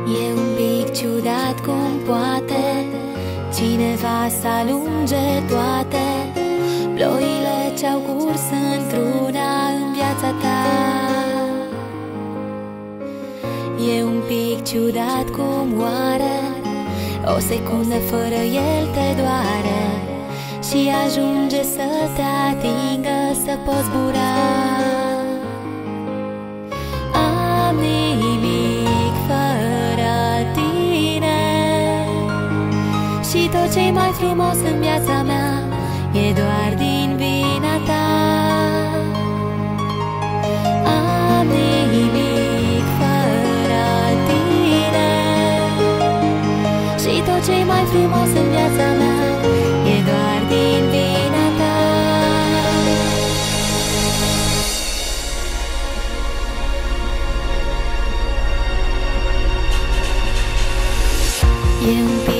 E un pic ciudat cum poate cineva să alunge toate ploile ce-au curs într-una în viața ta. E un pic ciudat cum oare o secundă fără el te doare și ajunge să te atingă, să poți zbura. Am nimic fără tine și tot ce-i mai frumos în viața mea e doar din vina ta. Am nimic fără tine și tot ce-i mai frumos în viața mea e doar din vina ta. E un